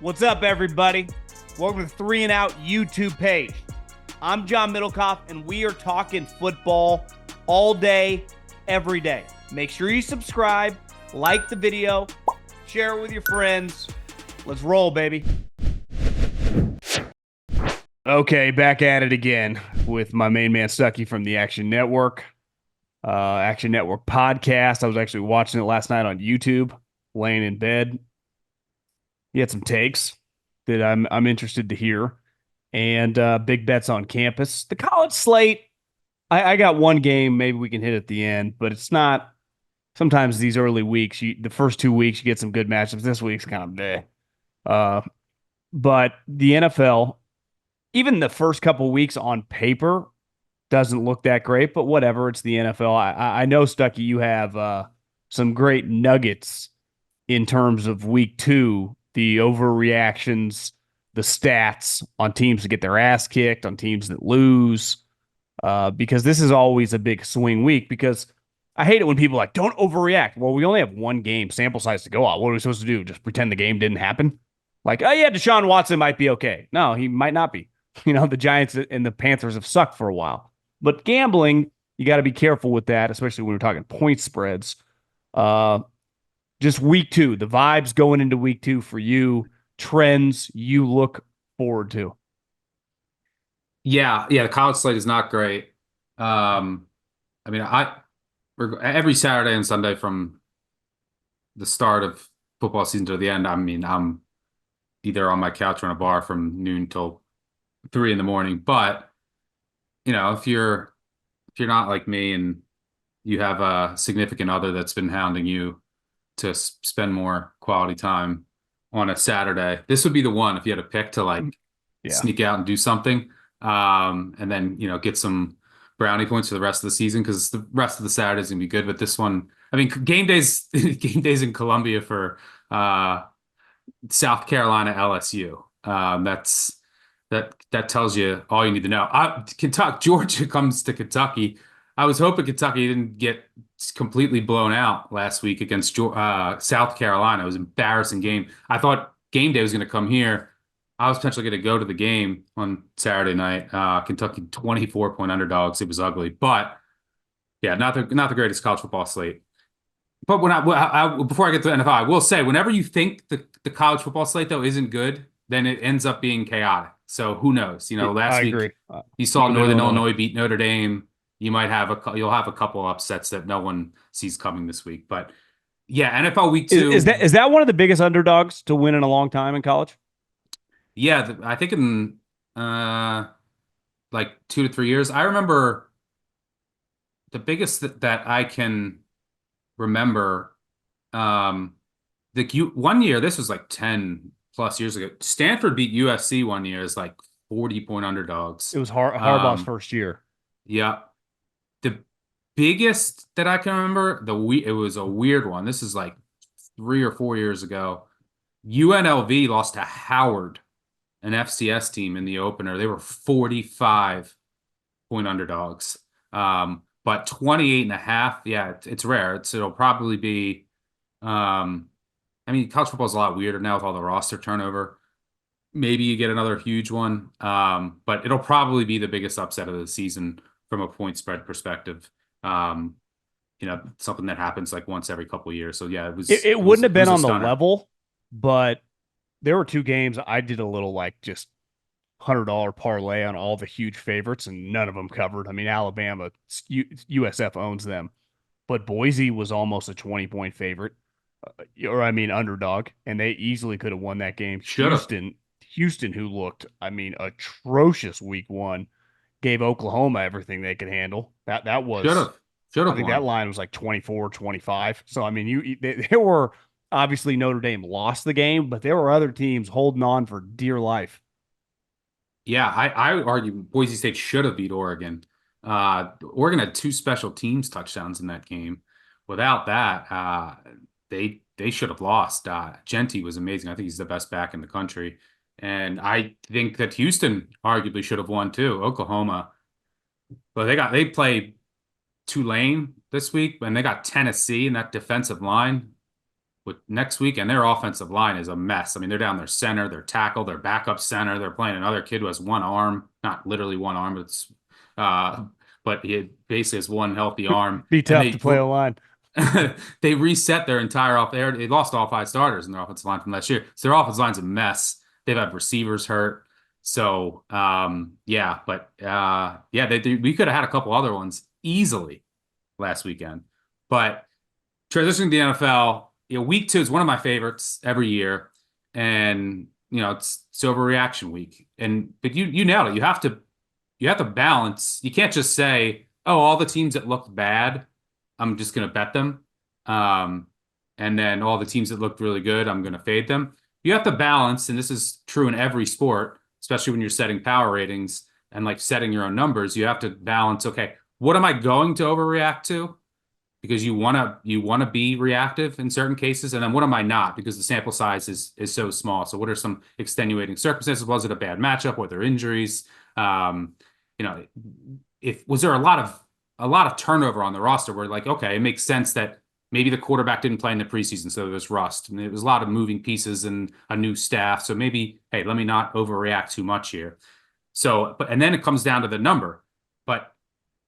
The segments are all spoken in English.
What's up, everybody? Welcome to the Three and Out YouTube page. I'm John Middlekauff, and we are talking football all day, every day. Make sure you subscribe, like the video, share it with your friends. Let's roll, baby. Okay, back at it again with my main man Stuckey from the Action Network. Action Network podcast. I was actually watching it last night on YouTube, laying in bed. He had some takes that I'm interested to hear, and big bets on campus. The college slate, I got one game. Maybe we can hit at the end, but it's not. Sometimes these early weeks, the first 2 weeks, you get some good matchups. This week's kind of bleh. But the NFL, even the first couple weeks on paper, doesn't look that great. But whatever, it's the NFL. I know, Stuckey, you have some great nuggets in terms of week 2. The overreactions, the stats on teams that get their ass kicked, on teams that lose, because this is always a big swing week. Because I hate it when people are like, don't overreact. Well, we only have one game sample size to go out. What are we supposed to do? Just pretend the game didn't happen? Like, oh yeah, Deshaun Watson might be okay. No, he might not be. The Giants and the Panthers have sucked for a while. But gambling, you got to be careful with that, especially when we're talking point spreads. Just week 2, the vibes going into week 2 for you, trends you look forward to. Yeah, the college slate is not great. Every Saturday and Sunday from the start of football season to the end, I'm either on my couch or in a bar from noon till 3 in the morning. But if you're not like me and you have a significant other that's been hounding you to spend more quality time on a Saturday, this would be the one if you had a pick to sneak out and do something, and then get some brownie points for the rest of the season, because the rest of the Saturdays gonna be good. But this one, game days game days in Columbia for South Carolina LSU. That tells you all you need to know. Georgia comes to Kentucky. I was hoping Kentucky didn't get completely blown out last week against South Carolina. It was an embarrassing game. I thought game day was going to come here. I was potentially going to go to the game on Saturday night. Kentucky 24-point underdogs. It was ugly, but yeah, not the greatest college football slate. But before I get to the NFL, I will say, whenever you think the college football slate though isn't good, then it ends up being chaotic. So who knows? Last week agree. You saw Northern Illinois beat Notre Dame. You'll have a couple upsets that no one sees coming this week. But yeah, NFL week 2 is that one of the biggest underdogs to win in a long time in college? Yeah, I think in like 2 to 3 years. I remember the biggest that I can remember. One year, this was like 10 plus years ago. Stanford beat USC one year as like 40-point underdogs. It was Harbaugh's first year. Yeah. The biggest that I can remember, it was a weird one. This is like 3 or 4 years ago. UNLV lost to Howard, an FCS team, in the opener. They were 45-point underdogs. But 28.5, yeah, it's rare. It'll probably be, college football is a lot weirder now with all the roster turnover. Maybe you get another huge one, but it'll probably be the biggest upset of the season from a point spread perspective. Something that happens like once every couple of years. So yeah, it wouldn't have been on the level, but there were 2 games I did a little just $100 parlay on all the huge favorites, and none of them covered. Alabama, USF owns them, but Boise was almost a 20-point favorite, underdog, and they easily could have won that game. Houston, who looked, atrocious week 1, gave Oklahoma everything they could handle. That was should have. I think that line was like 24-25. So there were, obviously Notre Dame lost the game, but there were other teams holding on for dear life. Yeah, I argue Boise State should have beat Oregon. Oregon had 2 special teams touchdowns in that game. Without that, they should have lost. Genty was amazing. I think he's the best back in the country. And I think that Houston arguably should have won too. Oklahoma, but they play Tulane this week, and they got Tennessee, and that defensive line with next week, and their offensive line is a mess. I mean, they're down their center, their tackle, their backup center. They're playing another kid who has one arm, not literally one arm, uh, but he basically has one healthy arm, Be and tough to play a line. they reset their entire off. They lost all five starters in their offensive line from last year, so their offensive line's a mess. They've had receivers hurt. So yeah, but yeah, we could have had a couple other ones easily last weekend. But transitioning to the NFL, week 2 is one of my favorites every year, and it's overreaction week. But you nailed it. You have to balance. You can't just say, oh, all the teams that looked bad, I'm just going to bet them, and then all the teams that looked really good, I'm going to fade them. You have to balance, and this is true in every sport, especially when you're setting power ratings and like setting your own numbers. You have to balance. Okay, what am I going to overreact to? Because you want to be reactive in certain cases, and then what am I not? Because the sample size is so small. So what are some extenuating circumstances? Was it a bad matchup? Were there injuries? You know, if was there a lot of turnover on the roster where like, okay, it makes sense that maybe the quarterback didn't play in the preseason, so there's rust. And there was a lot of moving pieces and a new staff. So maybe, hey, let me not overreact too much here. So, and then it comes down to the number. But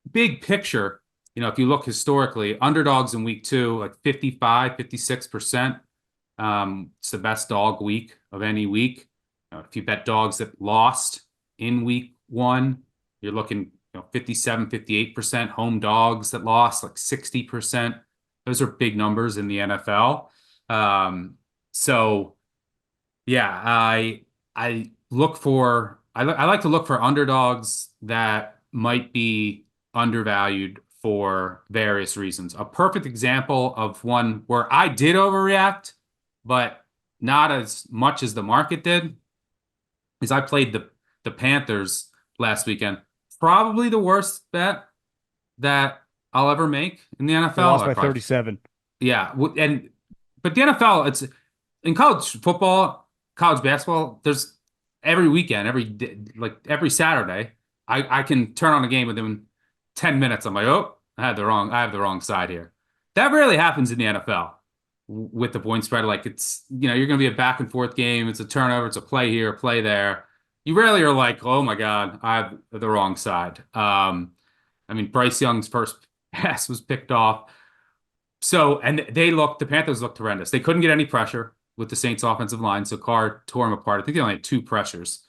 big picture, if you look historically, underdogs in week 2, like 55, 56%. It's the best dog week of any week. If you bet dogs that lost in week 1, you're looking 57, 58%. Home dogs that lost like 60%. Those are big numbers in the NFL. So yeah, I like to look for underdogs that might be undervalued for various reasons. A perfect example of one where I did overreact, but not as much as the market did, is I played the Panthers last weekend. Probably the worst bet that I'll ever make in the They NFL. lost by 37. Yeah, but the NFL, it's in college football, college basketball. There's every weekend, every day, like every Saturday, I can turn on a game within 10 minutes. I'm like, oh, I have the wrong side here. That rarely happens in the NFL with the point spread. Like you're going to be a back and forth game. It's a turnover. It's a play here, play there. You rarely are like, oh my God, I have the wrong side. I mean, Bryce Young's first pass was picked off. So, and the Panthers looked horrendous. They couldn't get any pressure with the Saints offensive line. So Carr tore them apart. I think they only had 2 pressures.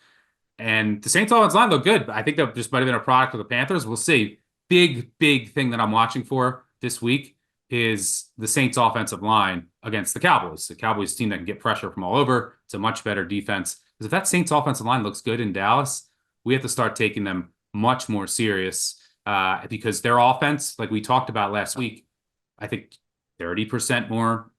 And the Saints offensive line looked good. I think that just might have been a product of the Panthers. We'll see. Big thing that I'm watching for this week is the Saints offensive line against the Cowboys. The Cowboys team that can get pressure from all over. It's a much better defense. Because if that Saints offensive line looks good in Dallas, we have to start taking them much more serious because their offense, like we talked about last week, I think 30% more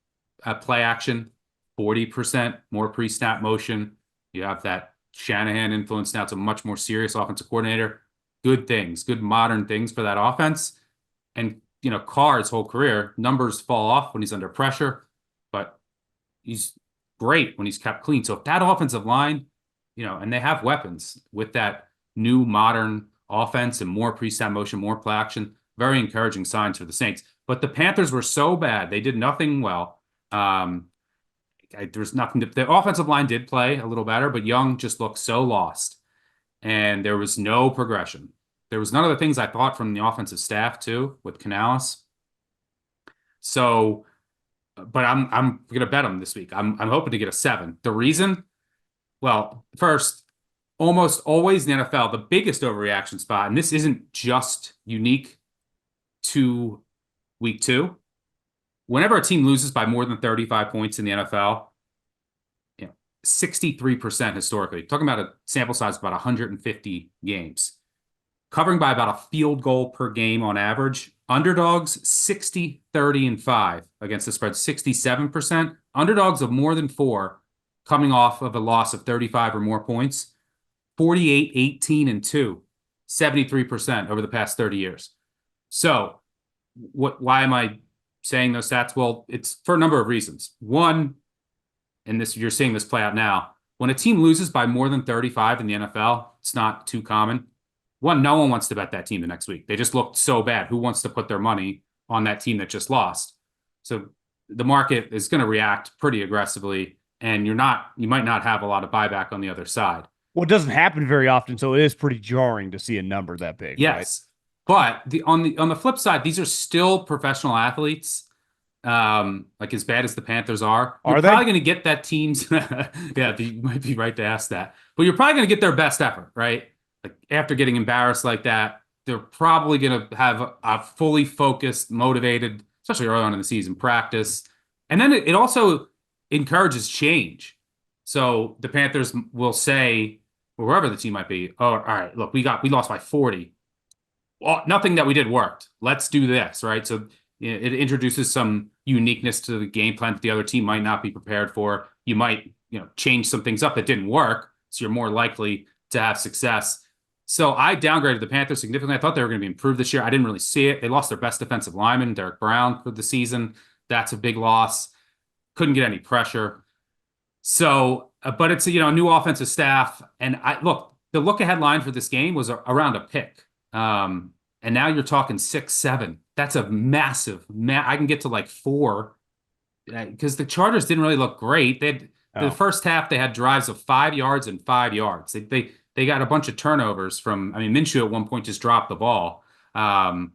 play action, 40% more pre-snap motion. You have that Shanahan influence now. It's a much more serious offensive coordinator. Good things, good modern things for that offense. And, Carr's whole career, numbers fall off when he's under pressure, but he's great when he's kept clean. So if that offensive line, and they have weapons with that new modern offense and more pre-snap motion, more play action, very encouraging signs for the Saints. But the Panthers were so bad. They did nothing well. There's nothing. The offensive line did play a little better, but Young just looked so lost. And there was no progression. There was none of the things I thought from the offensive staff, too, with Canales. So, but I'm going to bet him this week. I'm hoping to get a 7. The reason? Well, first, almost always in the NFL, the biggest overreaction spot, and this isn't just unique to week 2. Whenever a team loses by more than 35 points in the NFL, 63% historically, talking about a sample size of about 150 games, covering by about a field goal per game on average. Underdogs 60, 30, and 5 against the spread, 67%. Underdogs of more than 4 coming off of a loss of 35 or more points, 48, 18, and 2, 73% over the past 30 years. So why am I saying those stats? Well, it's for a number of reasons. One, and you're seeing this play out now, when a team loses by more than 35 in the NFL, it's not too common. One, no one wants to bet that team the next week. They just looked so bad. Who wants to put their money on that team that just lost? So the market is going to react pretty aggressively, and you might not have a lot of buyback on the other side. Well, it doesn't happen very often, so it is pretty jarring to see a number that big, right? Yes, but on the flip side, these are still professional athletes. Like as bad as the Panthers are, you're Are probably they? going to get that team's. Yeah, you might be right to ask that, but you're probably going to get their best effort, right? Like after getting embarrassed like that, they're probably going to have a fully focused, motivated, especially early on in the season, practice, and then it also encourages change. So the Panthers will say, or wherever the team might be, oh, all right, look, we lost by 40. Well, nothing that we did worked. Let's do this, right? So it introduces some uniqueness to the game plan that the other team might not be prepared for. You might, change some things up that didn't work, so you're more likely to have success. So I downgraded the Panthers significantly. I thought they were going to be improved this year. I didn't really see it. They lost their best defensive lineman, Derek Brown, for the season. That's a big loss. Couldn't get any pressure. So, but it's a new offensive staff, and the look ahead line for this game was around a pick. And now you're talking 6-7. That's a massive. I can get to like 4 because the Chargers didn't really look great. They had the Oh, first half they had drives of 5 yards and 5 yards. They got a bunch of turnovers from. I mean, Minshew at one point just dropped the ball. And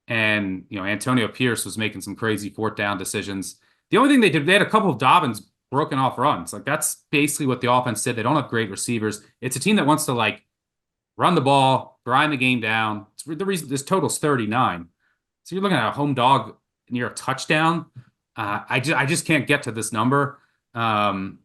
Antonio Pierce was making some crazy fourth down decisions. The only thing they did, they had a couple of Dobbins broken off runs. Like that's basically what the offense did. They don't have great receivers. It's a team that wants to like run the ball, grind the game down. It's the reason this total's 39. So you're looking at a home dog near a touchdown. I just can't get to this number. Um,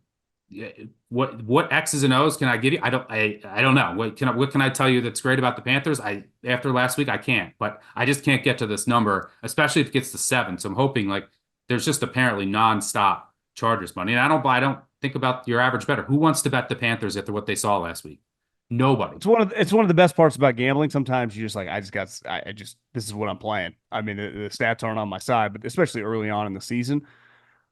what X's and O's can I give you? I don't know. What can I tell you that's great about the Panthers? After last week I can't, but I just can't get to this number, especially if it gets to 7. So I'm hoping like there's just apparently nonstop Chargers money. And I don't think about your average bettor. Who wants to bet the Panthers after what they saw last week? Nobody. it's one of the best parts about gambling. Sometimes you just like I just this is what I'm playing. I mean, the stats aren't on my side, but especially early on in the season.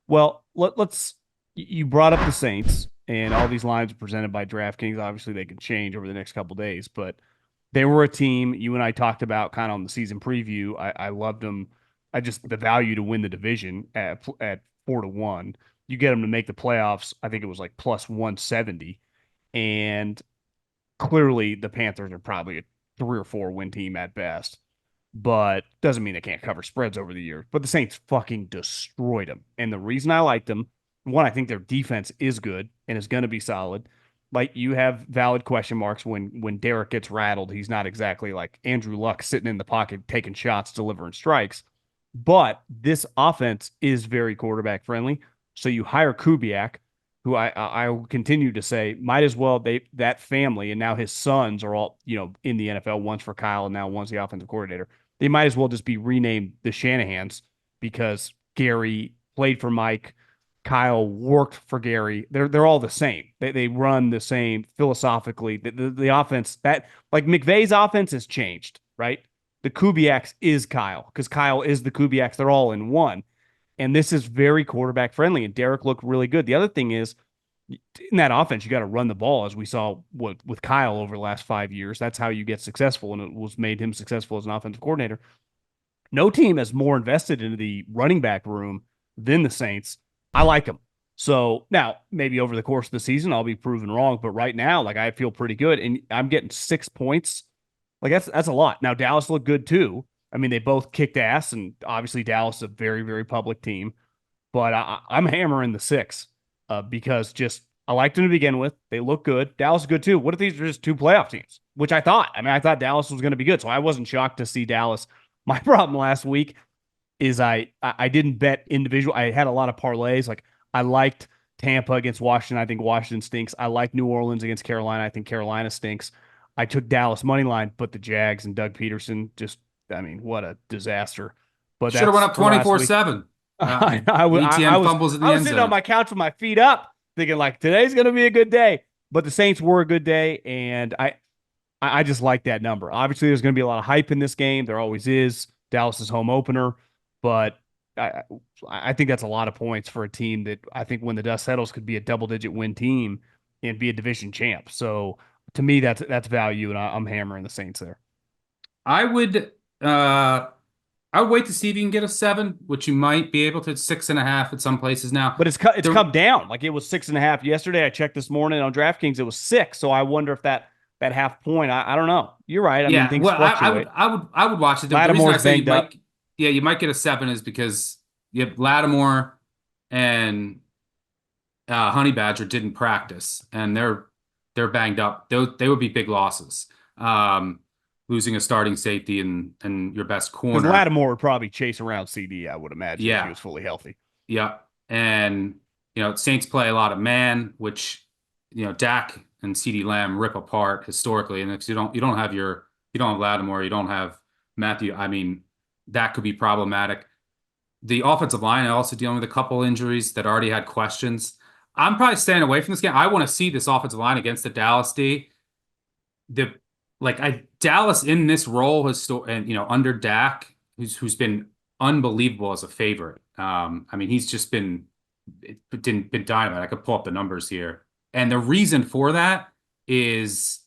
Well, let's you brought up the Saints, and all these lines are presented by DraftKings. Obviously, they can change over the next couple days, but they were a team you and I talked about kind of on the season preview. I loved them. I just the value to win the division at 4-1. You get them to make the playoffs. I think it was like plus 170, and clearly the Panthers are probably a 3 or 4 win team at best, but doesn't mean they can't cover spreads over the years. But the Saints fucking destroyed them. And the reason I like them, one, I think their defense is good and is going to be solid. Like you have valid question marks when Derek gets rattled. He's not exactly like Andrew Luck sitting in the pocket taking shots, delivering strikes. But this offense is very quarterback friendly. So you hire Kubiak, who I will continue to say might as well that family and now his sons are all in the NFL. One's for Kyle and now one's the offensive coordinator. They might as well just be renamed the Shanahans because Gary played for Mike, Kyle worked for Gary. They're all the same. They run the same philosophically. The offense that like McVay's offense has changed, right? The Kubiaks is Kyle because Kyle is the Kubiaks. They're all in one. And this is very quarterback friendly. And Derek looked really good. The other thing is, in that offense, you got to run the ball, as we saw with Kyle over the last 5 years. That's how you get successful, and it was made him successful as an offensive coordinator. No team has more invested into the running back room than the Saints. I like them. So now, maybe over the course of the season, I'll be proven wrong. But right now, like I feel pretty good, and I'm getting 6 points. Like that's a lot. Now Dallas looked good too. I mean, they both kicked ass, and obviously Dallas is a very, very public team. But I'm hammering the 6 because just I liked them to begin with. They look good. Dallas is good too. What if these are just 2 playoff teams? Which I thought. I mean, I thought Dallas was going to be good, so I wasn't shocked to see Dallas. My problem last week is I didn't bet individual. I had a lot of parlays. Like I liked Tampa against Washington. I think Washington stinks. I like New Orleans against Carolina. I think Carolina stinks. I took Dallas money line, but the Jags and Doug Peterson just, I mean, what a disaster. But Should have went that's up for last week. 24-7. I ETN was fumbles in the I was end sitting on zone. my couch with my feet up, thinking like today's gonna be a good day. But the Saints were a good day, and I just like that number. Obviously, there's gonna be a lot of hype in this game. There always is. Dallas's home opener, but I I think that's a lot of points for a team that I think when the dust settles could be a double-digit win team and be a division champ. So to me, that's value, and I'm hammering the Saints there. I would uh I would wait to see if you can get a 7, which you might be able to. It's 6.5 at some places now. But it's The come down. Like it was 6.5 yesterday. I checked this morning on DraftKings. It was 6. So I wonder if that half point. I don't know. You're right. I mean, Yeah, things well, fluctuate. I would watch it. The reason I Lattimore's say banged up. you might get a 7 is because you have Lattimore and Honey Badger didn't practice, and they're banged up. They would be big losses. Losing a starting safety and your best Because corner. Lattimore would probably chase around CD, I would imagine, if he Yeah, was fully healthy. yeah, and Saints play a lot of man, which Dak and CeeDee Lamb rip apart historically, and if you don't have Lattimore, you don't have Matthew. I mean, that could be problematic. The offensive line also dealing with a couple injuries that already had questions. I'm probably staying away from this game. I want to see this offensive line against the Dallas D. The Dallas in this role has and under Dak, who's been unbelievable as a favorite. I mean, he's just been dynamite. I could pull up the numbers here, and the reason for that is,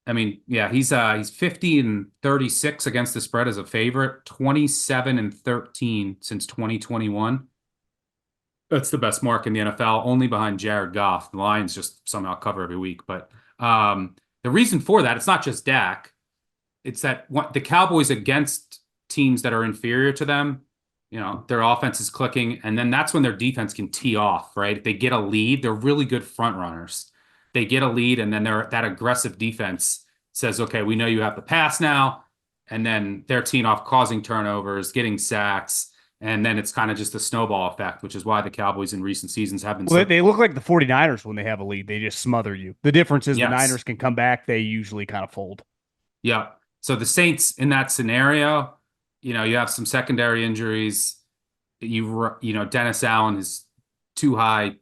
I mean, yeah, he's 50 and 36 against the spread as a favorite, 27 and 13 since 2021. That's the best mark in the NFL, only behind Jared Goff. The Lions just somehow cover every week. But the reason for that, it's not just Dak. It's that the Cowboys against teams that are inferior to them, their offense is clicking, and then that's when their defense can tee off, right? If they get a lead, they're really good front runners. They get a lead, and then that aggressive defense says, okay, we know you have the pass now, and then they're teeing off, causing turnovers, getting sacks, and then it's kind of just a snowball effect, which is why the Cowboys in recent seasons have been Well, so. they look like the 49ers when they have a lead. They just smother you. The difference is the Yes. Niners can come back. They usually kind of fold. Yeah. So the Saints in that scenario, you have some secondary injuries. Dennis Allen is too high, a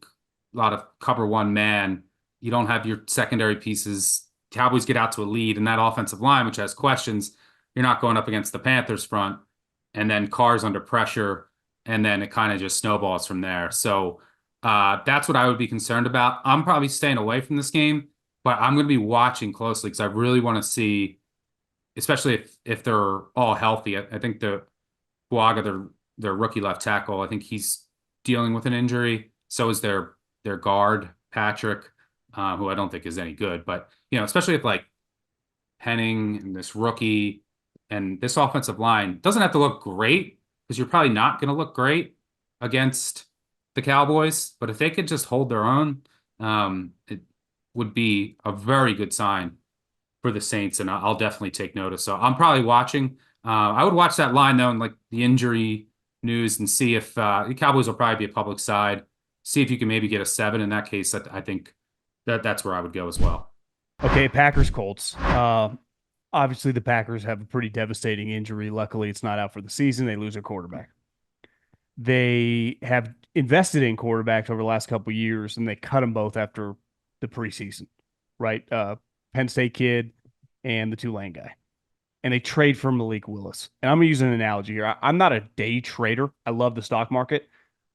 lot of cover one man. You don't have your secondary pieces. Cowboys get out to a lead, and that offensive line, which has questions, you're not going up against the Panthers front, and then Carr's under pressure, and then it kind of just snowballs from there. So that's what I would be concerned about. I'm probably staying away from this game, but I'm going to be watching closely because I really want to see, especially if they're all healthy. I think the Buaga, their rookie left tackle, I think he's dealing with an injury. So is their guard Patrick, who I don't think is any good. But especially if like Henning and this rookie and this offensive line doesn't have to look great, because you're probably not going to look great against the Cowboys. But if they could just hold their own, it would be a very good sign for the Saints, and I'll definitely take notice. So I'm probably watching. I would watch that line though, and like the injury news, and see if the Cowboys will probably be a public side. See if you can maybe get a 7 in that case. I think that's where I would go as well. Okay, Packers-Colts. Obviously, the Packers have a pretty devastating injury. Luckily, it's not out for the season. They lose their quarterback. They have invested in quarterbacks over the last couple of years, and they cut them both after the preseason, right? Penn State kid and the Tulane guy. And they trade for Malik Willis. And I'm going to use an analogy here. I'm not a day trader. I love the stock market,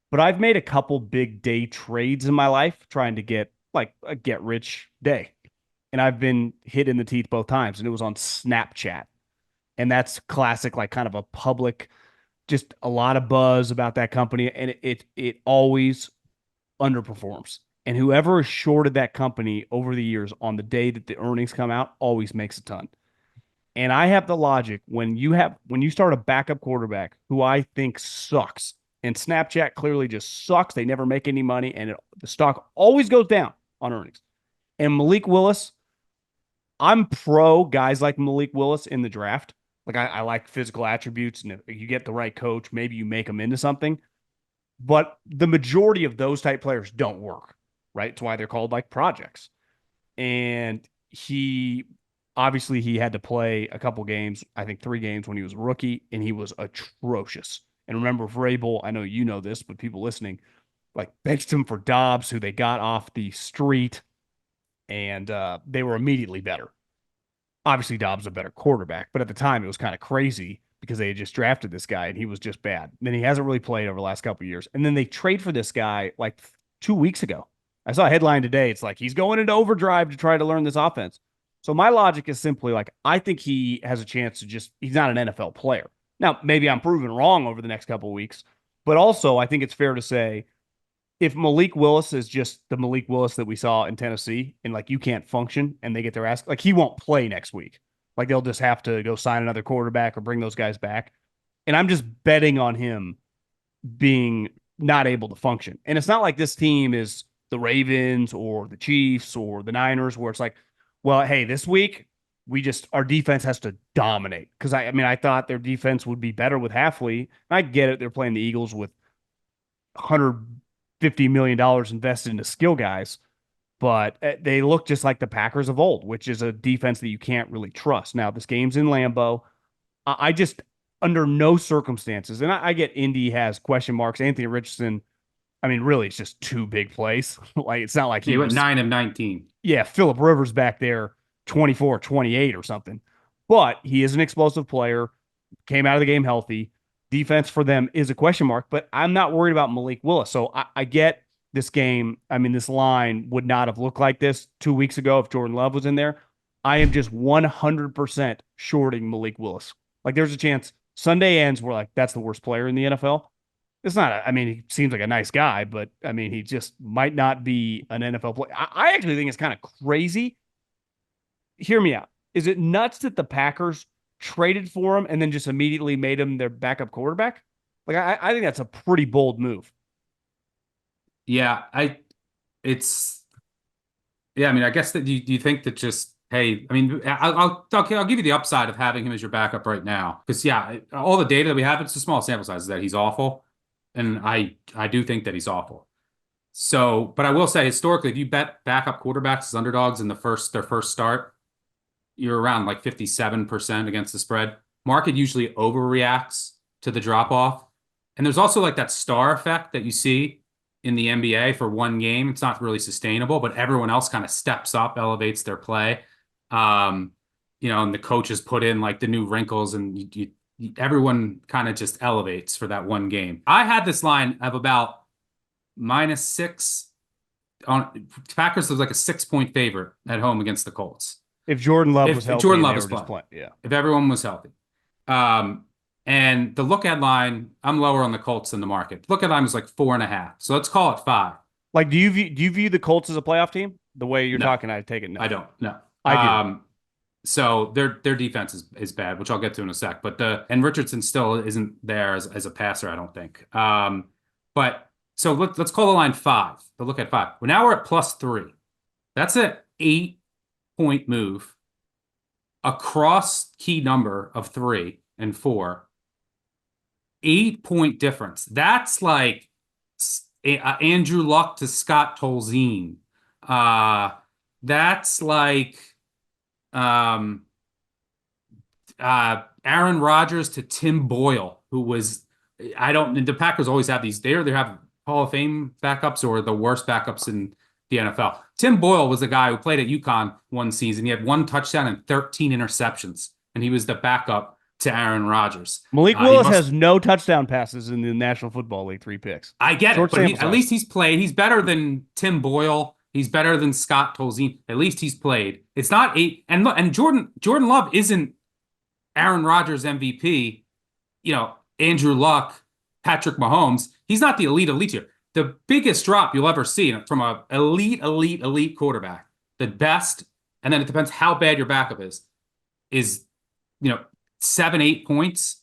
but I've made a couple big day trades in my life trying to get like a get rich day. And I've been hit in the teeth both times. And it was on Snapchat. And that's classic, like kind of a public, just a lot of buzz about that company. And it always underperforms. And whoever has shorted that company over the years on the day that the earnings come out always makes a ton. And I have the logic when you start a backup quarterback who I think sucks, and Snapchat clearly just sucks. They never make any money, and the stock always goes down on earnings. And Malik Willis, I'm pro guys like Malik Willis in the draft. Like I like physical attributes, and if you get the right coach, maybe you make them into something. But the majority of those type players don't work, right? It's why they're called like projects. And he had to play a couple games, I think 3 games when he was a rookie, and he was atrocious. And remember, Vrabel, I know you know this, but people listening, like benched him for Dobbs, who they got off the street, and they were immediately better. Obviously, Dobbs is a better quarterback, but at the time it was kind of crazy because they had just drafted this guy and he was just bad. And then he hasn't really played over the last couple of years. And then they trade for this guy like 2 weeks ago. I saw a headline today. It's like he's going into overdrive to try to learn this offense. So my logic is simply like I think he has a chance to he's not an NFL player. Now, maybe I'm proven wrong over the next couple of weeks, but also I think it's fair to say if Malik Willis is just the Malik Willis that we saw in Tennessee and like you can't function and they get their ass, like he won't play next week. Like they'll just have to go sign another quarterback or bring those guys back. And I'm just betting on him being not able to function. And it's not like this team is the Ravens or the Chiefs or the Niners where it's like, well, hey, this week our defense has to dominate. Because I mean, I thought their defense would be better with Halfley. I get it. They're playing the Eagles with $150 million invested into skill guys, but they look just like the Packers of old, which is a defense that you can't really trust. Now, this game's in Lambeau. I just, under no circumstances, and I get Indy has question marks. Anthony Richardson, I mean, really, it's just two big plays. Like, it's not like He he went was, 9 of 19. yeah, Phillip Rivers back there, 24-28 or something. But he is an explosive player, came out of the game healthy. Defense for them is a question mark, but I'm not worried about Malik Willis. So I get this game. I mean, this line would not have looked like this 2 weeks ago if Jordan Love was in there. I am just 100% shorting Malik Willis. Like, there's a chance Sunday ends, we're like, that's the worst player in the NFL. It's not, I mean, he seems like a nice guy, but I mean, he just might not be an NFL player. I actually think it's kind of crazy. Hear me out. Is it nuts that the Packers traded for him and then just immediately made him their backup quarterback? Like, I think that's a pretty bold move. Yeah, it's, yeah, I mean, I guess that you think that just, hey, I mean, I'll give you the upside of having him as your backup right now. Because, yeah, all the data that we have, it's a small sample size, is that he's awful. And I do think that he's awful. So, but I will say historically, if you bet backup quarterbacks as underdogs in their first start, you're around like 57% against the spread. Market usually overreacts to the drop off. And there's also like that star effect that you see in the NBA for one game. It's not really sustainable, but everyone else kind of steps up, elevates their play. Um, and the coaches put in like the new wrinkles and everyone kind of just elevates for that one game. I had this line of about -6 on Packers was like a 6-point favorite at home against the Colts. If Jordan Love was If healthy Jordan and Love they was were just playing, playing, yeah. if everyone was healthy. And the look at line, I'm lower on the Colts than the market. Look at line was like 4.5. So let's call it 5. Like, do you view the Colts as a playoff team? The way you're No, talking, I take it no. I don't. No. I do. So their defense is bad, which I'll get to in a sec. But and Richardson still isn't there as a passer, I don't think. But so let's call the line 5. To look at 5. Well, now we're at +3. That's an 8-point move across key number of 3 and 4. 8-point difference. That's like Andrew Luck to Scott Tolzien. That's like Aaron Rodgers to Tim Boyle, who was, the Packers always have these, they either have Hall of Fame backups or the worst backups in the NFL. Tim Boyle was the guy who played at UConn one season. He had 1 touchdown and 13 interceptions, and he was the backup to Aaron Rodgers. Malik Willis has no touchdown passes in the National Football League, 3 picks. I get Short it, but sample at size. least he's played. He's better than Tim Boyle. He's better than Scott Tolzien. At least he's played. It's not 8. And look, and Jordan Love isn't Aaron Rodgers MVP, Andrew Luck, Patrick Mahomes. He's not the elite here. The biggest drop you'll ever see from a elite quarterback, the best, and then it depends how bad your backup is 7-8 points.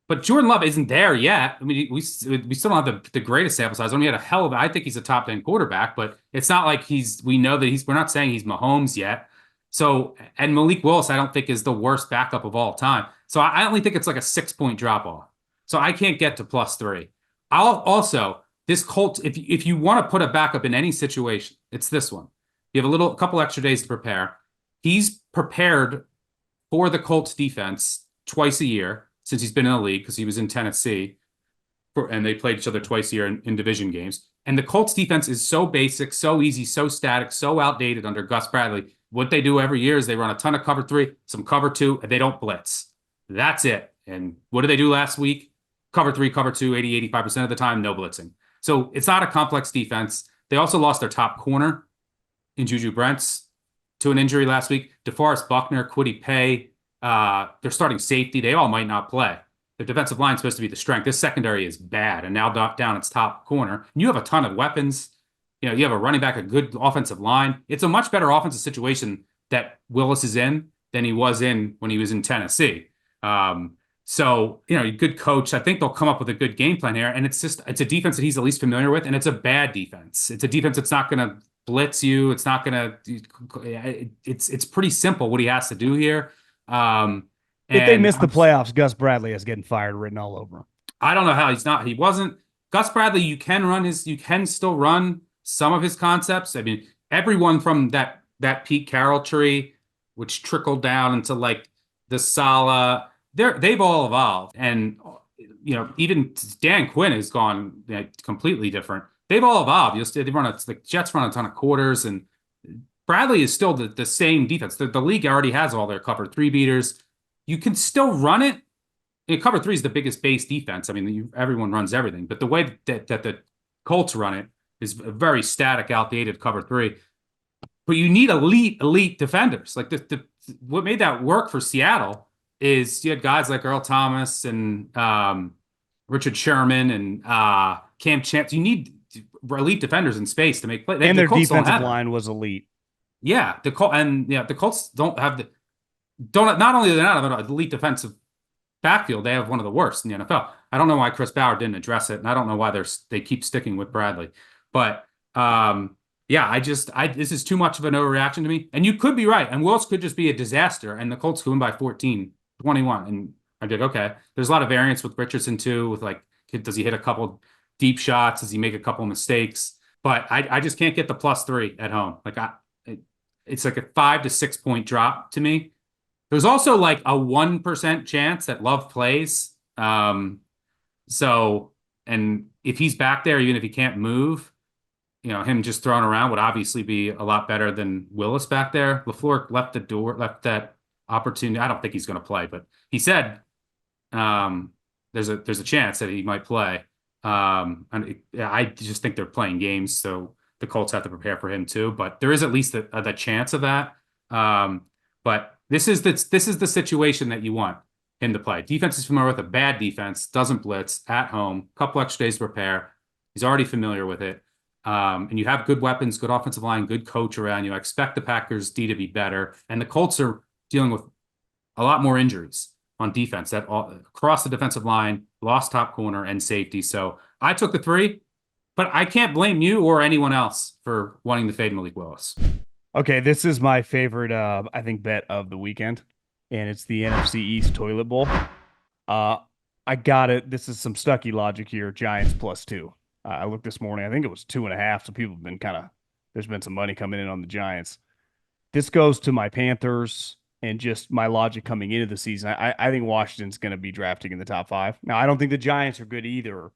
But Jordan Love isn't there yet. I mean, we still don't have the greatest sample size. I mean, he had a hell of I think he's a top 10 quarterback, but it's not like we know that we're not saying he's Mahomes yet. So, and Malik Willis, I don't think is the worst backup of all time. So I only think it's like a 6-point drop off. So I can't get to +3. I'll also, this Colt, if you want to put a backup in any situation, it's this one. You have a couple extra days to prepare. He's prepared for the Colts defense twice a year since he's been in the league, because he was in Tennessee, and they played each other twice a year in division games. And the Colts defense is so basic, so easy, so static, so outdated under Gus Bradley. What they do every year is they run a ton of cover 3, some cover 2, and they don't blitz. That's it. And what did they do last week? Cover 3, cover 2, 85% of the time, no blitzing. So it's not a complex defense. They also lost their top corner in Juju Brents to an injury last week. DeForest Buckner, Kwity Paye, their starting safety, they all might not play. The defensive line is supposed to be the strength. This secondary is bad, and now down its top corner. And you have a ton of weapons. You have a running back, a good offensive line. It's a much better offensive situation that Willis is in than he was in when he was in Tennessee. So, good coach. I think they'll come up with a good game plan here. And it's a defense that he's at least familiar with. And it's a bad defense. It's a defense that's not going to blitz you. It's not going to, it's pretty simple what he has to do here. If they And miss the playoffs, Gus Bradley is getting fired written all over him. I don't know how he wasn't. Gus Bradley, you can still run some of his concepts. I mean, everyone from that Pete Carroll tree, which trickled down into like the Saleh, they've all evolved. And even Dan Quinn has gone completely different. They've all evolved. The Jets run a ton of quarters, and Bradley is still the same defense. The league already has all their cover three beaters. You can still run it. Cover three is the biggest base defense. I mean, everyone runs everything, but the way that the Colts run it is a very static, outdated cover three. But you need elite defenders. Like what made that work for Seattle is you had guys like Earl Thomas and Richard Sherman and Cam Chance. You need elite defenders in space to make plays. And their defensive line was elite. Yeah, the Colts don't have not only do they not have an elite defensive backfield, they have one of the worst in the NFL. I don't know why Chris Bauer didn't address it, and I don't know why they keep sticking with Bradley. But this is too much of an overreaction to me. And you could be right, and Wills could just be a disaster, and the Colts could win by 14, 21. And I did okay. There's a lot of variance with Richardson too. With like, does he hit a couple deep shots? Does he make a couple mistakes? But I just can't get the +3 at home. Like it's like a 5 to 6 point drop to me. There's also like a 1% chance that Love plays. So, and if he's back there, even if he can't move, him just thrown around would obviously be a lot better than Willis back there. LaFleur left that opportunity. I don't think he's going to play, but he said there's a chance that he might play. I just think they're playing games, so the Colts have to prepare for him too. But there is at least the chance of that. But this is the situation that you want him to play. Defense is familiar with a bad defense, doesn't blitz at home, couple extra days to prepare. He's already familiar with it. And you have good weapons, good offensive line, good coach around you. I expect the Packers D to be better. And the Colts are dealing with a lot more injuries on defense across the defensive line, lost top corner and safety. So I took the 3, but I can't blame you or anyone else for wanting to fade Malik Willis. Okay, this is my favorite, I think, bet of the weekend, and it's the NFC East Toilet Bowl. I got it. This is some Stuckey logic here. Giants +2. I looked this morning. I think it was 2.5. So people have been there's been some money coming in on the Giants. This goes to my Panthers and just my logic coming into the season. I think Washington's going to be drafting in the top 5. Now, I don't think the Giants are good either,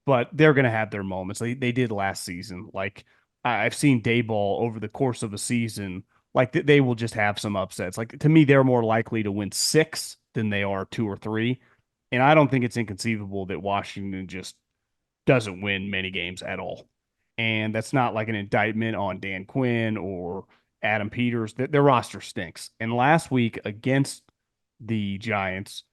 but they're going to have their moments. They did last season. Like, I've seen Dayball over the course of a season, like they will just have some upsets. Like, to me, they're more likely to win 6 than they are 2 or 3. And I don't think it's inconceivable that Washington just doesn't win many games at all. And that's not like an indictment on Dan Quinn or Adam Peters. Their roster stinks. And last week against the Giants,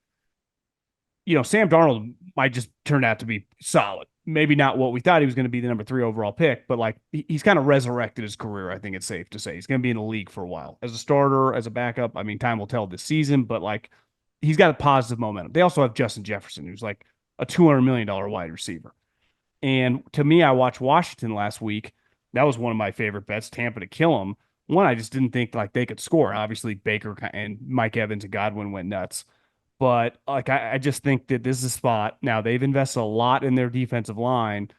Sam Darnold might just turn out to be solid. Maybe not what we thought he was going to be, the number 3 overall pick, but like he's kind of resurrected his career. I think it's safe to say he's going to be in the league for a while as a starter, as a backup. I mean, time will tell this season, but like he's got a positive momentum. They also have Justin Jefferson, who's like a $200 million wide receiver. And to me, I watched Washington last week. That was one of my favorite bets, Tampa to kill them. One, I just didn't think like they could score. Obviously, Baker and Mike Evans and Godwin went nuts. But like I just think that this is a spot. Now, they've invested a lot in their defensive line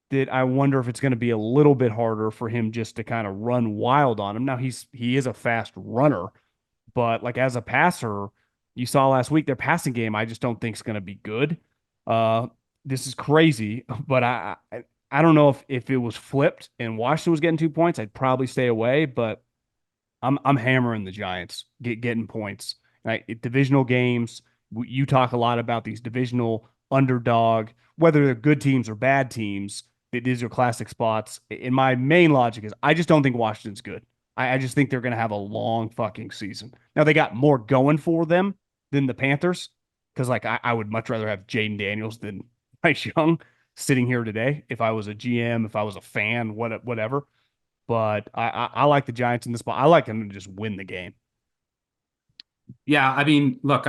that I wonder if it's going to be a little bit harder for him just to kind of run wild on him. Now, he is a fast runner, but like as a passer, you saw last week, their passing game, I just don't think is going to be good. This is crazy, but I don't know if it was flipped and Washington was getting 2 points, I'd probably stay away, but I'm hammering the Giants getting points. Right? Divisional games, you talk a lot about these divisional underdog, whether they're good teams or bad teams. These are classic spots. And my main logic is I just don't think Washington's good. I just think they're going to have a long fucking season. Now, they got more going for them than the Panthers because like I would much rather have Jaden Daniels than Bryce Young sitting here today. If I was a GM, if I was a fan, whatever. But I like the Giants in this spot. I like them to just win the game. Yeah, I mean, look,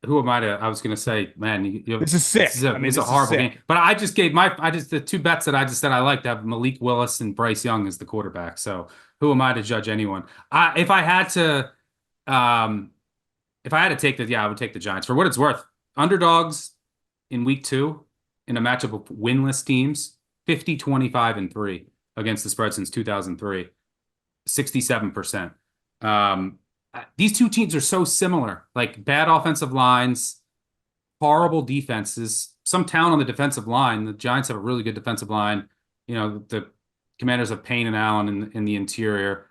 who am I to? I was going to say, man, This is this is sick. I mean, a this is horrible game. sick. But I just gave my, I just the two bets that I just said I liked have Malik Willis and Bryce Young as the quarterback. So who am I to judge anyone? If I had to, um, if I had to take the, yeah, I would take the Giants for what it's worth. Underdogs in week two in a matchup of winless teams, 50, 25, and 3 against the spread since 2003, 67%. These two teams are so similar, like bad offensive lines, horrible defenses, some talent on the defensive line. The Giants have a really good defensive line. The Commanders have Payne and Allen in the interior.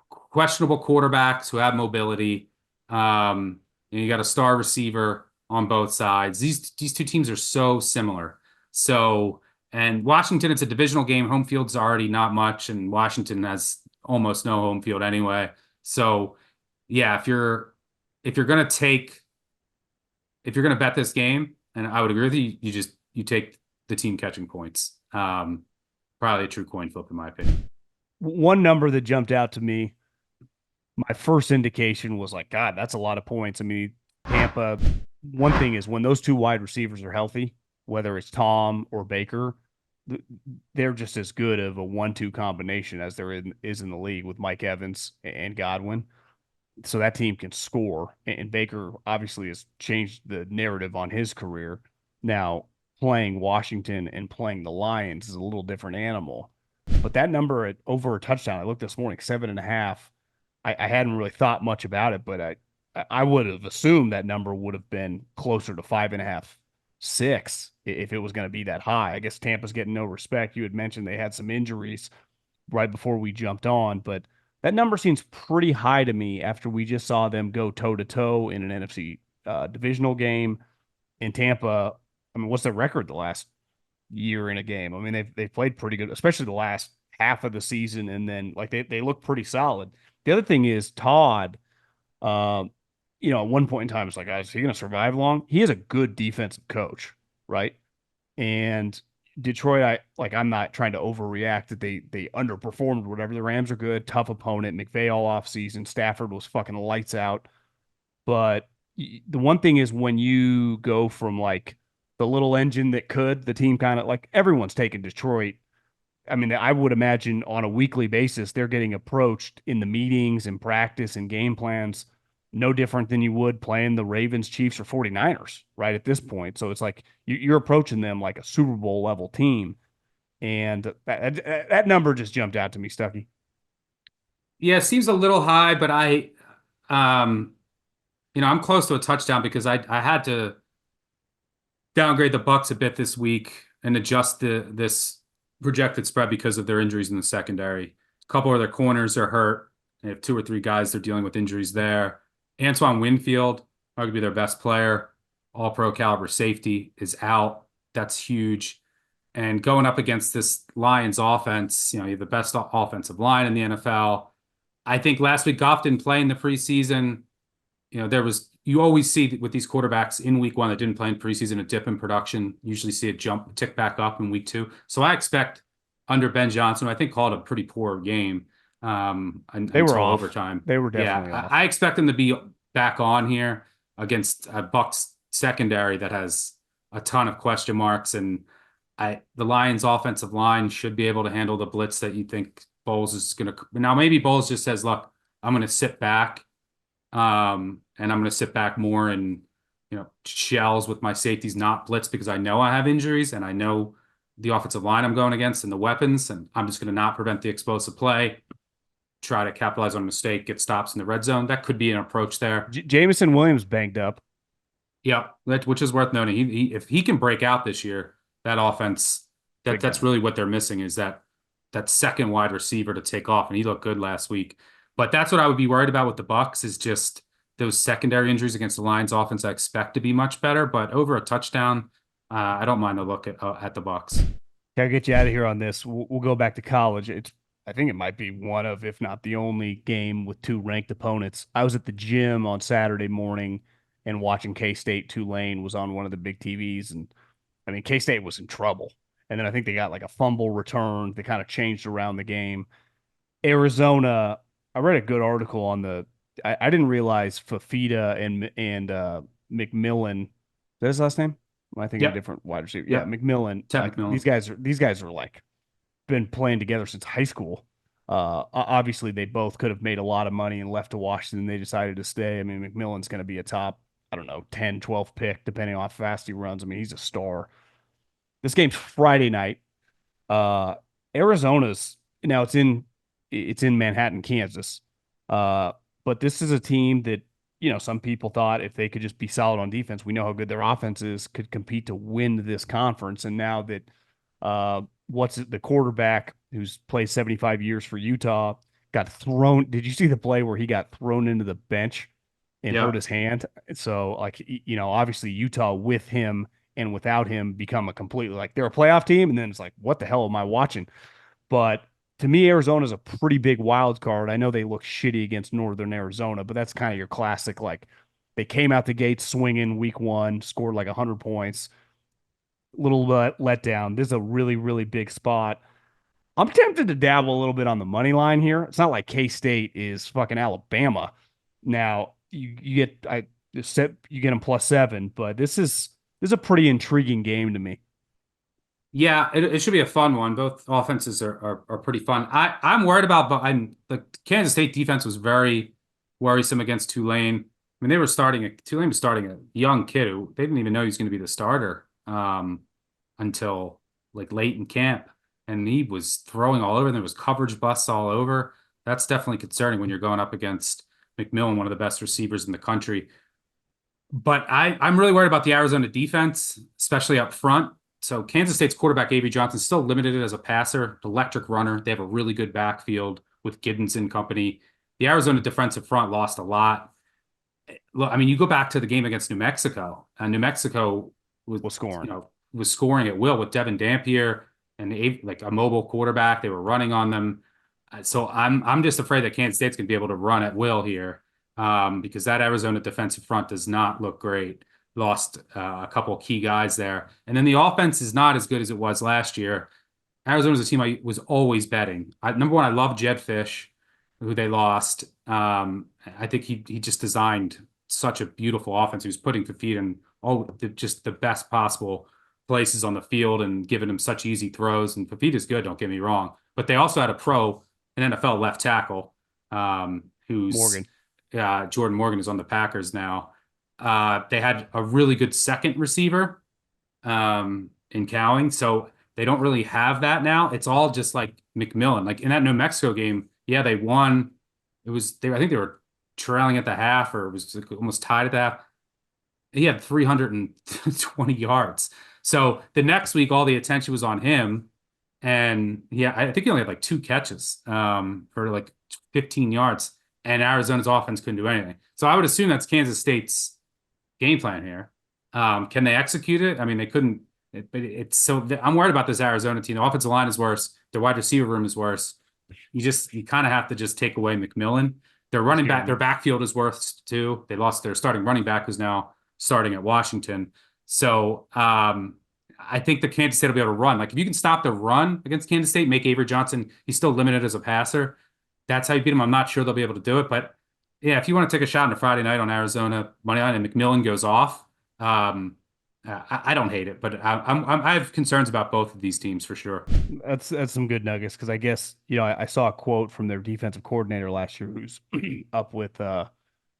Questionable quarterbacks who have mobility. You got a star receiver on both sides. These two teams are so similar. So, and Washington, it's a divisional game. Home field's already not much, and Washington has almost no home field anyway. So, yeah, if you're gonna take if you're gonna bet this game, and I would agree with you, you take the team catching points. Probably a true coin flip in my opinion. One number that jumped out to me, my first indication was like, God, that's a lot of points. I mean, Tampa, one thing is when those two wide receivers are healthy, whether it's Tom or Baker, they're just as good of a 1-2 combination as is in the league with Mike Evans and Godwin. So that team can score. And Baker obviously has changed the narrative on his career. Now, playing Washington and playing the Lions is a little different animal. But that number at over a touchdown, I looked this morning, 7.5. I hadn't really thought much about it, but I would have assumed that number would have been closer to 5.5, 6 if it was going to be that high. I guess Tampa's getting no respect. You had mentioned they had some injuries right before we jumped on, but that number seems pretty high to me after we just saw them go toe to toe in an NFC divisional game in Tampa. I mean, what's their record the last year in a game? I mean, they've played pretty good, especially the last half of the season, and then like they look pretty solid. The other thing is Todd. Um, at one point in time, it's like, is he going to survive long? He is a good defensive coach, right? And Detroit, I'm not trying to overreact that they underperformed, whatever. The Rams are good, tough opponent. McVay all off season. Stafford was fucking lights out. But the one thing is when you go from like the little engine that could, the team kind of like everyone's taking Detroit. I mean, I would imagine on a weekly basis, they're getting approached in the meetings and practice and game plans, no different than you would playing the Ravens, Chiefs, or 49ers, right? At this point. So it's like you're approaching them like a Super Bowl level team. And that number just jumped out to me, Stuckey. Yeah, it seems a little high, but um, I'm close to a touchdown because I had to downgrade the Bucs a bit this week and adjust this projected spread because of their injuries in the secondary. A couple of their corners are hurt. They have two or three guys they're dealing with injuries there. Antoine Winfield, arguably their best player, all pro caliber safety, is out. That's huge. And going up against this Lions offense, you have the best offensive line in the NFL. I think last week Goff didn't play in the preseason. You always see with these quarterbacks in week one that didn't play in preseason a dip in production. Usually see a tick back up in week two. So I expect under Ben Johnson, I think called a pretty poor game They were until off. overtime. They were definitely Yeah, off. I expect them to be back on here against a Bucs secondary that has a ton of question marks, and the Lions' offensive line should be able to handle the blitz that you think Bowles is going to. Now maybe Bowles just says, "Look, I'm going to sit back." And I'm going to sit back more and, shells with my safeties, not blitz because I know I have injuries and I know the offensive line I'm going against and the weapons. And I'm just going to not prevent the explosive play, try to capitalize on a mistake, get stops in the red zone. That could be an approach there. Jameson Williams banged up. Yeah, which is worth noting. If he can break out this year, that offense, that's really what they're missing is that second wide receiver to take off. And he looked good last week. But that's what I would be worried about with the Bucs is just those secondary injuries against the Lions offense. I expect to be much better, but over a touchdown, I don't mind a look at the Bucs. Gotta get you out of here on this. We'll go back to college. I think it might be one of, if not the only game with two ranked opponents. I was at the gym on Saturday morning and watching K-State Tulane was on one of the big TVs. And I mean, K-State was in trouble. And then I think they got like a fumble return that kind of changed around the game. Arizona, I read a good article on I didn't realize Fafita and McMillan. Is that his last name? Am I thinking of a Yep. different wide receiver? Yeah, Yep. McMillan. Ted Like McMillan. these guys are like been playing together since high school. Obviously they both could have made a lot of money and left to Washington. They decided to stay. I mean, McMillan's going to be a top, I don't know, 10, 12 pick, depending on how fast he runs. I mean, he's a star. This game's Friday night. Uh, Arizona's now it's in Manhattan, Kansas. Uh, but this is a team that, some people thought if they could just be solid on defense, we know how good their offense is, could compete to win this conference. And now that what's it, the quarterback who's played 75 years for Utah got thrown. Did you see the play where he got thrown into the bench and hurt Yeah. his hand? So like obviously Utah with him and without him become a completely like they're a playoff team, and then it's like, what the hell am I watching? But to me, Arizona's a pretty big wild card. I know they look shitty against Northern Arizona, but that's kind of your classic. Like they came out the gate swinging week one, scored like 100 points, little let down. This is a really, really big spot. I'm tempted to dabble a little bit on the money line here. It's not like K State is fucking Alabama. Now you get you get them +7, but this is a pretty intriguing game to me. Yeah, it should be a fun one. Both offenses are pretty fun. I'm worried about, but I'm the Kansas State defense was very worrisome against Tulane. I mean, Tulane was starting a young kid who they didn't even know he was going to be the starter until like late in camp, and he was throwing all over. There was coverage busts all over. That's definitely concerning when you're going up against McMillan, one of the best receivers in the country. But I'm really worried about the Arizona defense, especially up front. So Kansas State's quarterback Avery Johnson still limited as a passer, electric runner. They have a really good backfield with Giddens and company. The Arizona defensive front lost a lot. Look, I mean, you go back to the game against New Mexico, and New Mexico was, Was scoring. was scoring at will with Devin Dampier and like a mobile quarterback. They were running on them. So I'm just afraid that Kansas State's going to be able to run at will here because that Arizona defensive front does not look great. Lost a couple of key guys there, and then the offense is not as good as it was last year. Arizona's a team I was always betting. Number one, I love Jed Fish, who they lost. I think he just designed such a beautiful offense. He was putting Fafita in just the best possible places on the field and giving him such easy throws. And Fafita's good, don't get me wrong. But they also had a pro, an NFL left tackle, who's Morgan. Jordan Morgan is on the Packers now. They had a really good second receiver in Cowing. So they don't really have that now. It's all just like McMillan. Like in that New Mexico game, yeah, they won. I think they were trailing at the half or it was like almost tied at the half. He had 320 yards. So the next week, all the attention was on him. And yeah, I think he only had like two catches for like 15 yards. And Arizona's offense couldn't do anything. So I would assume that's Kansas State's game plan here. Can they execute it? I mean, they couldn't. It's so I'm worried about this Arizona team. The offensive line is worse. Their wide receiver room is worse. You kind of have to just take away McMillan. Their backfield is worse too. They lost their starting running back, who's now starting at Washington. So I think the Kansas State will be able to run. Like if you can stop the run against Kansas State, make Avery Johnson, he's still limited as a passer. That's how you beat him. I'm not sure they'll be able to do it, but yeah, if you want to take a shot on a Friday night on Arizona money line and McMillan goes off, I don't hate it, but I have concerns about both of these teams for sure. That's some good nuggets because I guess I saw a quote from their defensive coordinator last year who's up with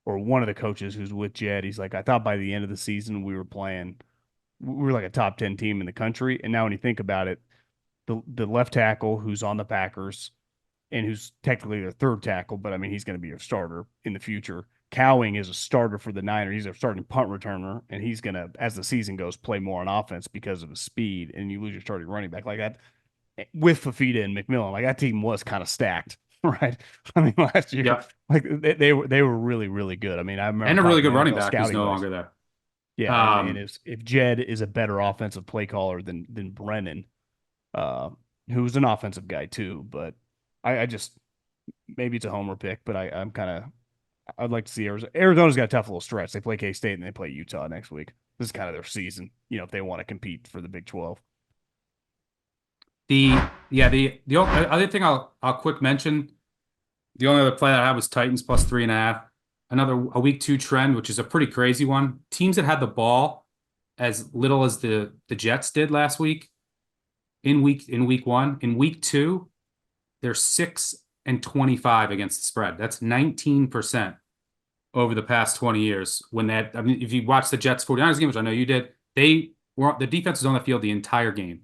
or one of the coaches who's with Jed. He's like, I thought by the end of the season we were like a top 10 team in the country, and now when you think about it, the left tackle who's on the Packers and who's technically their third tackle, but I mean he's going to be a starter in the future. Cowing is a starter for the Niners. He's a starting punt returner, and he's going to, as the season goes, play more on offense because of his speed. And you lose your starting running back like that with Fafita and McMillan. Like that team was kind of stacked, right? I mean, last year, Yeah, like they were really really good. I mean, I remember and a really talking good to running NFL back who's scouting no guys. longer there. Yeah, and Um, if Jed is a better offensive play caller than Brennan, uh, who's an offensive guy too, but I just maybe it's a homer pick, but I'm kind of I'd like to see Arizona. Arizona's got a tough little stretch. They play K-State and they play Utah next week. This is kind of their season, if they want to compete for the Big 12. The other thing I'll quick mention, the only other play that I had was Titans plus 3.5. A week two trend, which is a pretty crazy one. Teams that had the ball as little as the Jets did last week in week one. In week two, they're 6-25 against the spread. That's 19% over the past 20 years. I mean, if you watch the Jets 49ers game, which I know you did, the defense was on the field the entire game.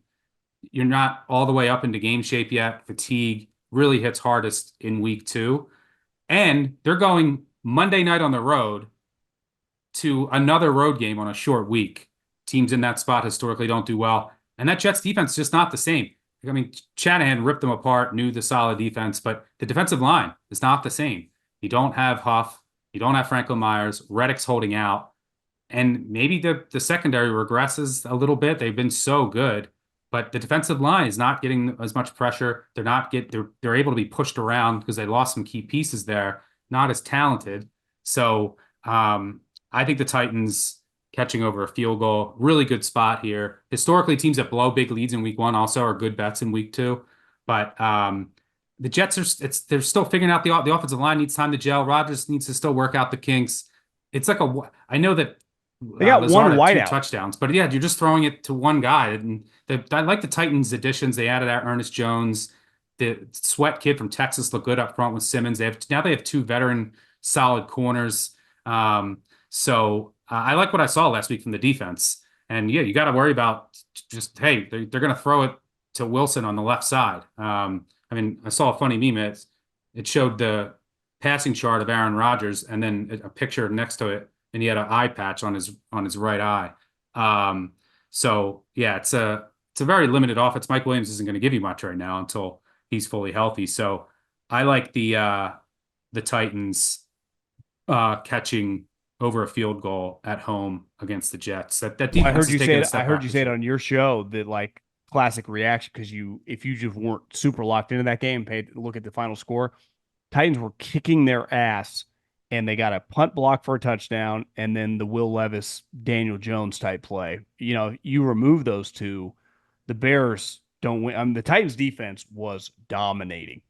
You're not all the way up into game shape yet. Fatigue really hits hardest in week two. And they're going Monday night on the road to another road game on a short week. Teams in that spot historically don't do well. And that Jets defense is just not the same. I mean, Shanahan ripped them apart, knew the solid defense, but the defensive line is not the same. You don't have Huff. You don't have Franklin Myers. Reddick's holding out. And maybe the secondary regresses a little bit. They've been so good, but the defensive line is not getting as much pressure. They're able to be pushed around because they lost some key pieces there, not as talented. So I think the Titans catching over a field goal, really good spot here. Historically, teams that blow big leads in week one also are good bets in week two. But the Jets they're still figuring out the offensive line needs time to gel. Rodgers needs to still work out the kinks. It's like I know that They got one Lazard had two whiteout. touchdowns, but yeah, you're just throwing it to one guy. And I like the Titans additions. They added out Ernest Jones. The Sweat kid from Texas looked good up front with Simmons. They have two veteran solid corners. So I like what I saw last week from the defense. And yeah, you got to worry about just, hey, they're going to throw it to Wilson on the left side. I mean, I saw a funny meme. It showed the passing chart of Aaron Rodgers and then a picture next to it, and he had an eye patch on his right eye. So yeah, it's a very limited offense. Mike Williams isn't going to give you much right now until he's fully healthy. So I like the Titans catching over a field goal at home against the Jets. That Well, I defense heard is you taking say a it. I step heard back you this say it year. on your show that like classic reaction because if you just weren't super locked into that game, paid look at the final score. Titans were kicking their ass, and they got a punt block for a touchdown, and then the Will Levis, Daniel Jones type play. You remove those two, the Bears don't win. I mean, the Titans defense was dominating.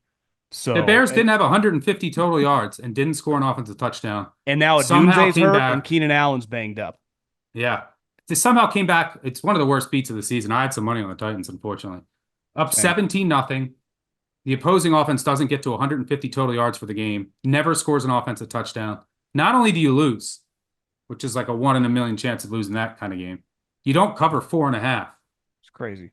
The So, Bears didn't have 150 total yards and didn't score an offensive touchdown. and now Somehow Dunze's came hurt and back. Keenan Allen's banged up. Yeah. They somehow came back. It's one of the worst beats of the season. I had some money on the Titans, unfortunately. Up Same. 17-0. The opposing offense doesn't get to 150 total yards for the game, never scores an offensive touchdown. Not only do you lose, which is like a 1 in a million chance of losing that kind of game, you don't cover 4.5. It's crazy.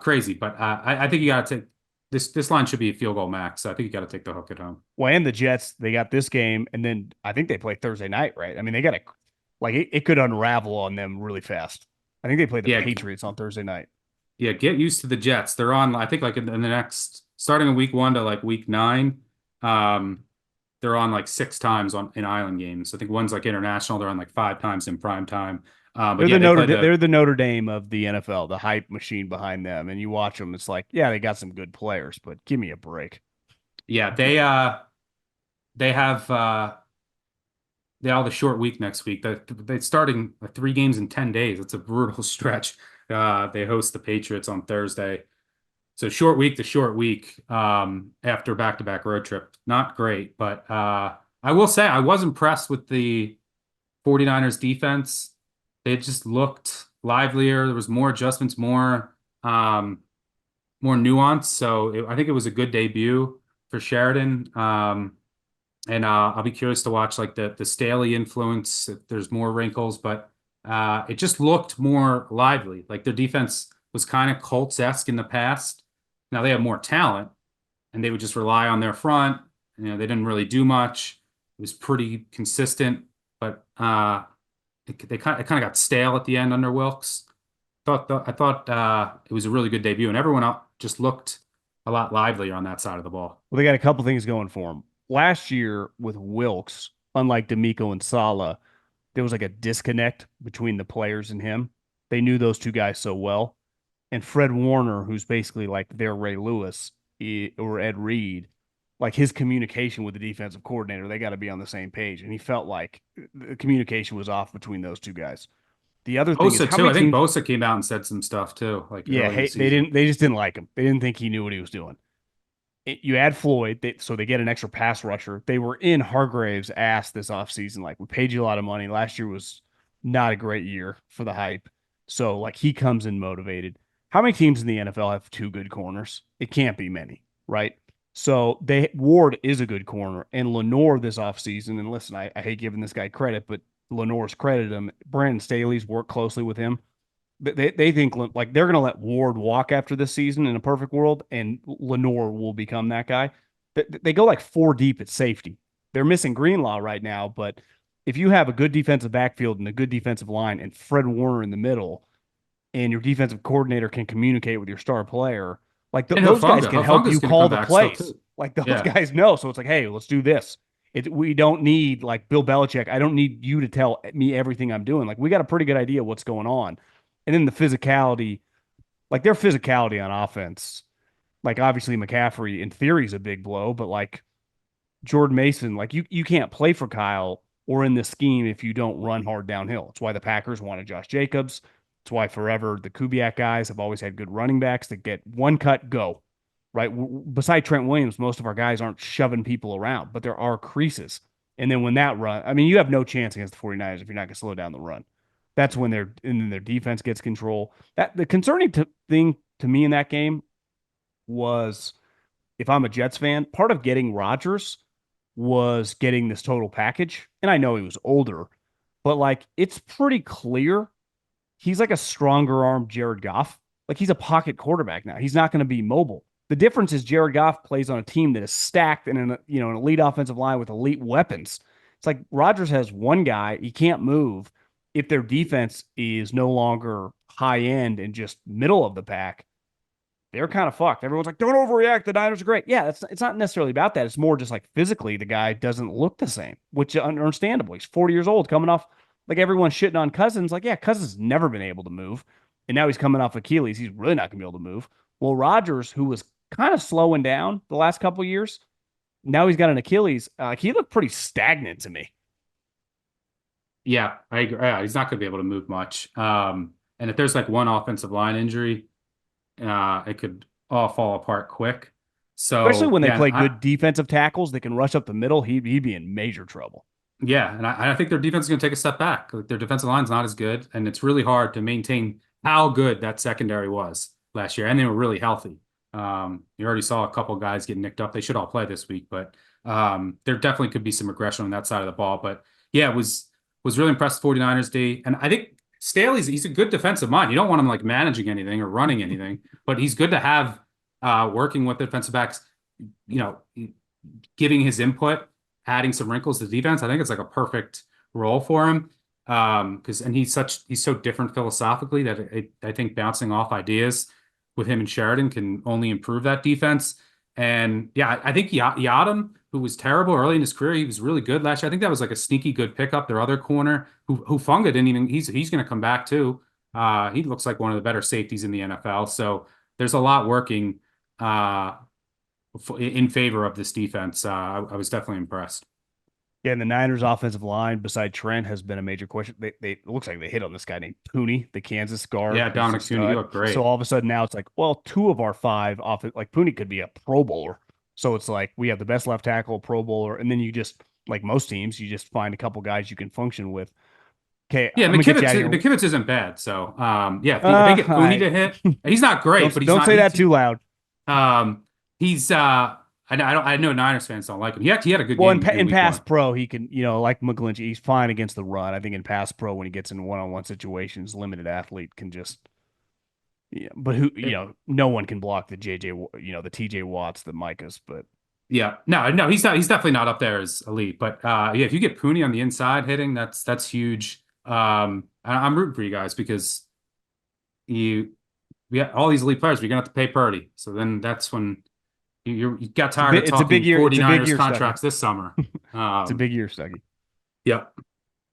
Crazy. But I think you got to take this line should be a field goal max. So I think you got to take the hook at home. Well, and the Jets, they got this game, and then I think they play Thursday night, right? I mean, they got to like it could unravel on them really fast. I think they play the Yeah, Patriots on Thursday night. yeah, get used to the Jets. They're on, I think, like in the next, starting in week one to like week nine, they're on like 6 times in island games. I think one's like international. They're on like 5 times in prime time. But yeah, they play They're the Notre Dame of the NFL, the hype machine behind them. And you watch them, it's like, yeah, they got some good players, but give me a break. yeah, they have they all the short week next week. They're starting 3 games in 10 days. It's a brutal stretch. They host the Patriots on Thursday. So short week to short week after back-to-back road trip. Not great, but I will say I was impressed with the 49ers defense. They just looked livelier. There was more adjustments, more nuance. So I think it was a good debut for Sheridan. And I'll be curious to watch like the Staley influence if there's more wrinkles, but it just looked more lively. Like their defense was kind of Colts-esque in the past. Now they have more talent, and they would just rely on their front. They didn't really do much. It was pretty consistent, but it kind of got stale at the end under Wilkes. I thought it was a really good debut, and everyone else just looked a lot livelier on that side of the ball. Well, they got a couple things going for them. Last year with Wilkes, unlike D'Amico and Sala, there was like a disconnect between the players and him. They knew those two guys so well. And Fred Warner, who's basically like their Ray Lewis or Ed Reed, like his communication with the defensive coordinator, they got to be on the same page. And he felt like the communication was off between those two guys. The other thing is Bosa how too. many I think teams, Bosa came out and said some stuff too, like yeah, early in the hey, season. they just didn't like him. They didn't think he knew what he was doing. You add Floyd, so they get an extra pass rusher. They were in Hargrave's ass this offseason. Like, we paid you a lot of money. Last year was not a great year for the hype. So, like, he comes in motivated. How many teams in the NFL have two good corners? It can't be many, right? So Ward is a good corner. And Lenore this offseason, and listen, I hate giving this guy credit, but Lenore's credited him. Brandon Staley's worked closely with him. They think like they're going to let Ward walk after this season in a perfect world, and Lenore will become that guy. They go like four deep at safety. They're missing Greenlaw right now, but if you have a good defensive backfield and a good defensive line and Fred Warner in the middle, and your defensive coordinator can communicate with your star player, like And those guys can help Hufunga's you going to call come the back still plays. too. Like those Yeah. guys know. So it's like, hey, let's do this. We don't need like Bill Belichick. I don't need you to tell me everything I'm doing. Like we got a pretty good idea what's going on. And then the physicality, like their physicality on offense, like obviously McCaffrey in theory is a big blow, but like Jordan Mason, like you can't play for Kyle or in this scheme if you don't run hard downhill. It's why the Packers wanted Josh Jacobs. It's why forever the Kubiak guys have always had good running backs that get one cut, go. Right. Beside Trent Williams, most of our guys aren't shoving people around, but there are creases. And then when that run, I mean, you have no chance against the 49ers if you're not going to slow down the run. That's when and then their defense gets control. That the concerning thing to me in that game was if I'm a Jets fan, part of getting Rodgers was getting this total package. And I know he was older, but like it's pretty clear he's like a stronger arm Jared Goff. Like he's a pocket quarterback now. He's not going to be mobile. The difference is Jared Goff plays on a team that is stacked and an elite offensive line with elite weapons. It's like Rodgers has one guy, he can't move. If their defense is no longer high end and just middle of the pack, they're kind of fucked. Everyone's like, don't overreact. The Niners are great. Yeah, it's not necessarily about that. It's more just like physically, the guy doesn't look the same, which is understandable. He's 40 years old, coming off like everyone's shitting on Cousins. Like, yeah, Cousins never been able to move. And now he's coming off Achilles. He's really not going to be able to move. Well, Rodgers, who was kind of slowing down the last couple of years, now he's got an Achilles. He looked pretty stagnant to me. Yeah, I agree. Yeah, he's not going to be able to move much. And if there's like one offensive line injury, it could all fall apart quick. Especially So when they yeah, play good defensive tackles that can rush up the middle, he'd be in major trouble. and I think their defense is going to take a step back. Like, their defensive line's not as good, and it's really hard to maintain how good that secondary was last year, and they were really healthy. You already saw a couple guys get nicked up. They should all play this week, but there definitely could be some aggression on that side of the ball. But yeah, it was really impressed 49ers D. And I think he's a good defensive mind. You don't want him like managing anything or running anything, but he's good to have working with defensive backs, you know, giving his input, adding some wrinkles to the defense. I think it's like a perfect role for him. And he's so different philosophically that I think bouncing off ideas with him and Sheridan can only improve that defense. And yeah, I think Yadam, who was terrible early in his career, he was really good last year. I think that was like a sneaky good pickup. Their other corner, who Funga didn't even, he's going to come back too. He looks like one of the better safeties in the NFL. So there's a lot working in favor of this defense. I was definitely impressed. Yeah, and the Niners' offensive line, beside Trent, has been a major question. It looks like they hit on this guy named Pooney, the Kansas guard, Yeah, who's a Dominic Tooney, he stud. looked So great. all of a sudden now it's like, well, two of our five off like Pooney could be a Pro Bowler. So it's like we have the best left tackle, Pro Bowler, and then you just like most teams, you just find a couple guys you can function with. Okay, Yeah, I'm gonna get you out of here. McKivitz isn't bad. So yeah, if they get Pooney I to hit, he's not great, but don't say that too loud. he's I know Niners fans don't like him. He had a good Well, game in in week pass one. pro, he can, like McGlinchey, he's fine against the run. I think in pass pro, when he gets in one-on-one situations, limited athlete can just, yeah. But no one can block the the TJ Watts, the Micahs. But Yeah, no, he's definitely not up there as elite. But yeah, if you get Pooney on the inside hitting, that's huge. I'm rooting for you guys because we got all these elite players. We're gonna have to pay Purdy. So then that's when you got tired of it's a big talking year. It's a big 49ers year, Stuckey. contracts this summer. It's a Um, big year, Stuckey. yeah.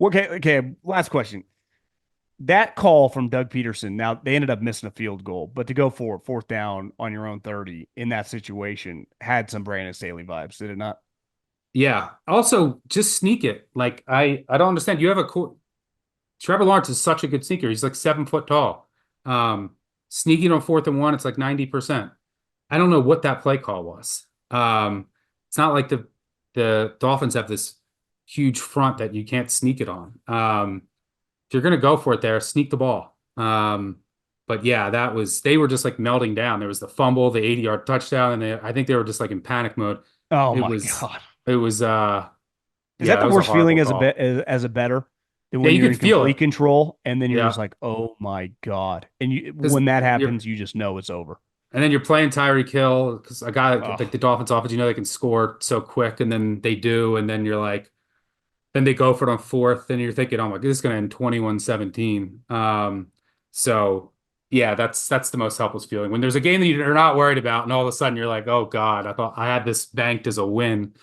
Okay, okay. Last question. that call from Doug Peterson. Now they ended up missing a field goal, but to go for it, fourth down on your own 30 in that situation had some Brandon Staley vibes, did it not? Yeah. Also, just sneak it. Like I don't understand. You have Trevor Lawrence is such a good sneaker. He's like 7 foot tall. Sneaking on 4th and 1, it's like 90%. I don't know what that play call was. It's not like the Dolphins have this huge front that you can't sneak it on. If you're gonna go for it there, sneak the ball. But yeah, they were just like melting down. There was the fumble, the 80-yard touchdown, and I think they were just like in panic mode. Oh It my was God. it was Is yeah, that that the was a worst horrible feeling as a call. as a better than Yeah, when you you're could in feel it. complete control and then you're just Yeah. like, oh my God. And Because when that you're happens, you just know it's over. and then you're playing Tyreek Hill because a guy like Oh, the Dolphins offense, they can score so quick, and then they do, and then you're like, then they go for it on fourth, and you're thinking, oh my, this is going to end 21-17. So yeah, that's the most helpless feeling when there's a game that you're not worried about, and all of a sudden you're like, oh God, I thought I had this banked as a win.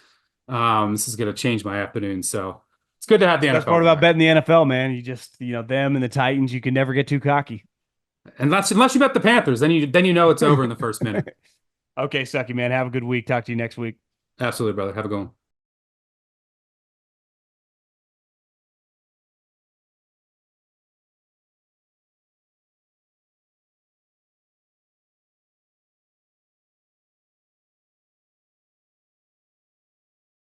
This is going to change my afternoon. So it's good to have the best NFL part about back. betting the NFL, man. You just, them and the Titans, you can never get too cocky. Unless you bet the Panthers, then you know it's over in the first minute. Okay, Stuckey, man. Have a good week. Talk to you next week. Absolutely, brother. Have a good one.